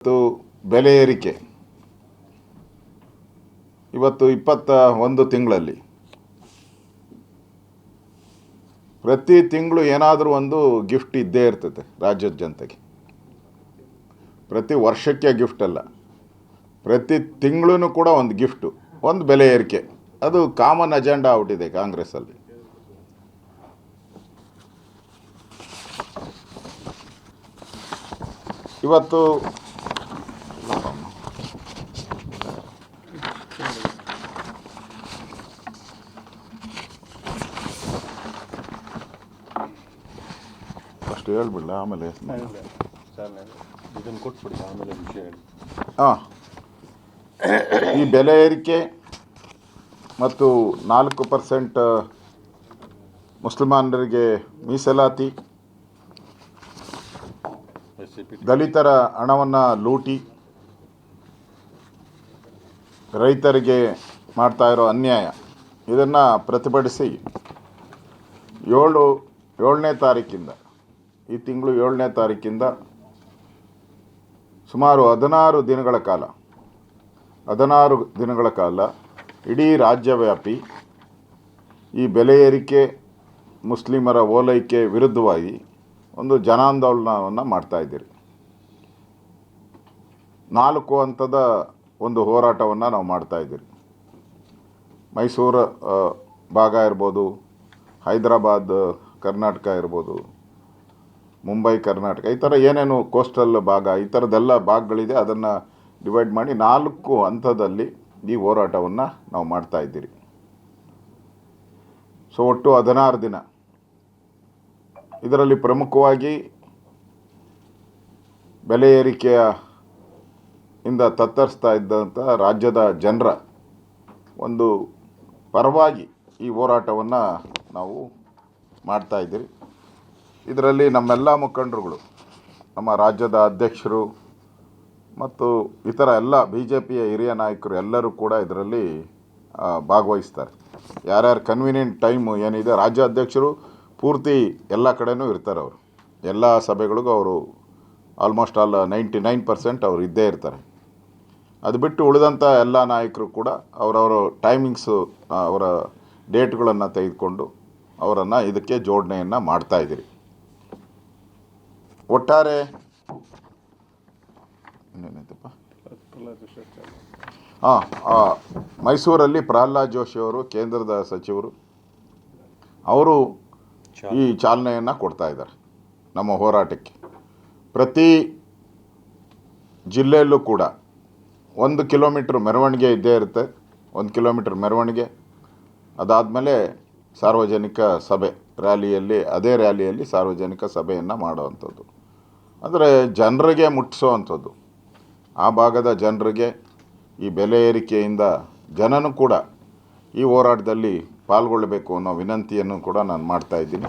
ಮತ್ತು ಬೆಲೆ ಏರಿಕೆ ಇವತ್ತು 21 ತಿಂಗಳಲ್ಲಿ ಪ್ರತಿ ತಿಂಗಳು ಏನಾದರೂ ಒಂದು ಗಿಫ್ಟ್ ಇದ್ದೇ ಇರ್ತದೆ ರಾಜ್ಯದ ಜನತೆಗೆ. ಪ್ರತಿ ವರ್ಷಕ್ಕೆ ಗಿಫ್ಟ್ ಅಲ್ಲ, ಪ್ರತಿ ತಿಂಗಳೂ ಕೂಡ ಒಂದು ಗಿಫ್ಟು, ಒಂದು ಬೆಲೆ ಏರಿಕೆ. ಅದು ಕಾಮನ್ ಅಜೆಂಡಾ ಆಗ್ಬಿಟ್ಟಿದೆ ಕಾಂಗ್ರೆಸ್ಸಲ್ಲಿ. ಇವತ್ತು ಅಷ್ಟು ಹೇಳ್ಬಿಡಲ, ಆಮೇಲೆ ಈ ಬೆಲೆ ಏರಿಕೆ ಮತ್ತು 4% ಮುಸಲ್ಮಾನರಿಗೆ ಮೀಸಲಾತಿ, ದಲಿತರ ಹಣವನ್ನು ಲೂಟಿ, ರೈತರಿಗೆ ಮಾಡ್ತಾ ಇರೋ ಅನ್ಯಾಯ, ಇದನ್ನು ಪ್ರತಿಭಟಿಸಿ 7ನೇ ತಾರೀಕಿಂದ, ಈ ತಿಂಗಳು 7ನೇ ತಾರೀಕಿಂದ ಸುಮಾರು 16 ದಿನಗಳ ಕಾಲ ಇಡೀ ರಾಜ್ಯವ್ಯಾಪಿ ಈ ಬೆಲೆ ಏರಿಕೆ, ಮುಸ್ಲಿಮರ ಓಲೈಕೆ ವಿರುದ್ಧವಾಗಿ ಒಂದು ಜನಾಂದೋಲನವನ್ನು ಮಾಡ್ತಾಯಿದ್ದೀರಿ. 4 ಹಂತದ ಒಂದು ಹೋರಾಟವನ್ನು ನಾವು ಮಾಡ್ತಾಯಿದ್ದೀರಿ. ಮೈಸೂರು ಭಾಗ ಇರ್ಬೋದು, ಹೈದರಾಬಾದ್ ಕರ್ನಾಟಕ ಇರ್ಬೋದು, ಮುಂಬೈ ಕರ್ನಾಟಕ, ಈ ಥರ ಏನೇನು ಕೋಸ್ಟಲ್ ಭಾಗ, ಈ ಥರದ್ದೆಲ್ಲ ಭಾಗಗಳಿದೆ. ಅದನ್ನು ಡಿವೈಡ್ ಮಾಡಿ 4 ಹಂತದಲ್ಲಿ ಈ ಹೋರಾಟವನ್ನು ನಾವು ಮಾಡ್ತಾಯಿದ್ದೀರಿ. ಸೊ ಒಟ್ಟು 16 ದಿನ. ಇದರಲ್ಲಿ ಪ್ರಮುಖವಾಗಿ ಬೆಲೆ ಏರಿಕೆಯ ಇಂದ ತತ್ತರಿಸ್ತಾ ಇದ್ದಂಥ ರಾಜ್ಯದ ಜನರ ಒಂದು ಪರವಾಗಿ ಈ ಹೋರಾಟವನ್ನು ನಾವು ಮಾಡ್ತಾಯಿದ್ದೀರಿ. ಇದರಲ್ಲಿ ನಮ್ಮೆಲ್ಲ ಮುಖಂಡರುಗಳು, ನಮ್ಮ ರಾಜ್ಯದ ಅಧ್ಯಕ್ಷರು ಮತ್ತು ಇತರ ಎಲ್ಲ BJPಯ ಹಿರಿಯ ನಾಯಕರು ಎಲ್ಲರೂ ಕೂಡ ಇದರಲ್ಲಿ ಭಾಗವಹಿಸ್ತಾರೆ. ಯಾರ್ಯಾರು ಕನ್ವೀನಿಯೆಂಟ್ ಟೈಮು ಏನಿದೆ, ರಾಜ್ಯ ಅಧ್ಯಕ್ಷರು ಪೂರ್ತಿ ಎಲ್ಲ ಕಡೆಯೂ ಇರ್ತಾರೆ. ಅವರು ಎಲ್ಲ ಸಭೆಗಳಿಗೂ ಅವರು ಆಲ್ಮೋಸ್ಟ್ ಆಲ್ 99% ಅವರು ಇದ್ದೇ ಇರ್ತಾರೆ. ಅದು ಬಿಟ್ಟು ಉಳಿದಂಥ ಎಲ್ಲ ನಾಯಕರು ಕೂಡ ಅವರವರ ಟೈಮಿಂಗ್ಸು, ಅವರ ಡೇಟ್ಗಳನ್ನು ತೆಗೆದುಕೊಂಡು ಅವರನ್ನು ಇದಕ್ಕೆ ಜೋಡಣೆಯನ್ನು ಮಾಡ್ತಾಯಿದ್ದೀರಿ. ಒಟ್ಟಾರೆ ಇನ್ನೇನೈತಪ್ಪ, ಮೈಸೂರಲ್ಲಿ ಪ್ರಹ್ಲಾದ್ ಜೋಶಿ ಅವರು, ಕೇಂದ್ರದ ಸಚಿವರು, ಅವರು ಈ ಚಾಲನೆಯನ್ನು ಕೊಡ್ತಾ ಇದ್ದಾರೆ ನಮ್ಮ ಹೋರಾಟಕ್ಕೆ. ಪ್ರತಿ ಜಿಲ್ಲೆಯಲ್ಲೂ ಕೂಡ 1 ಕಿಲೋಮೀಟ್ರ್ ಮೆರವಣಿಗೆ ಇದ್ದೇ ಇರುತ್ತೆ. 1 ಕಿಲೋಮೀಟ್ರ್ ಮೆರವಣಿಗೆ ಅದಾದಮೇಲೆ ಸಾರ್ವಜನಿಕ ಸಭೆ, ಅದೇ ರ್ಯಾಲಿಯಲ್ಲಿ ಸಾರ್ವಜನಿಕ ಸಭೆಯನ್ನು ಮಾಡುವಂಥದ್ದು. ಅಂದರೆ ಜನರಿಗೆ ಮುಟ್ಟಿಸೋವಂಥದ್ದು, ಆ ಭಾಗದ ಜನರಿಗೆ ಈ ಬೆಲೆ ಏರಿಕೆಯಿಂದ ಜನನೂ ಕೂಡ ಈ ಹೋರಾಟದಲ್ಲಿ ಪಾಲ್ಗೊಳ್ಳಬೇಕು ಅನ್ನೋ ವಿನಂತಿಯನ್ನು ಕೂಡ ನಾನು ಮಾಡ್ತಾಯಿದ್ದೀನಿ.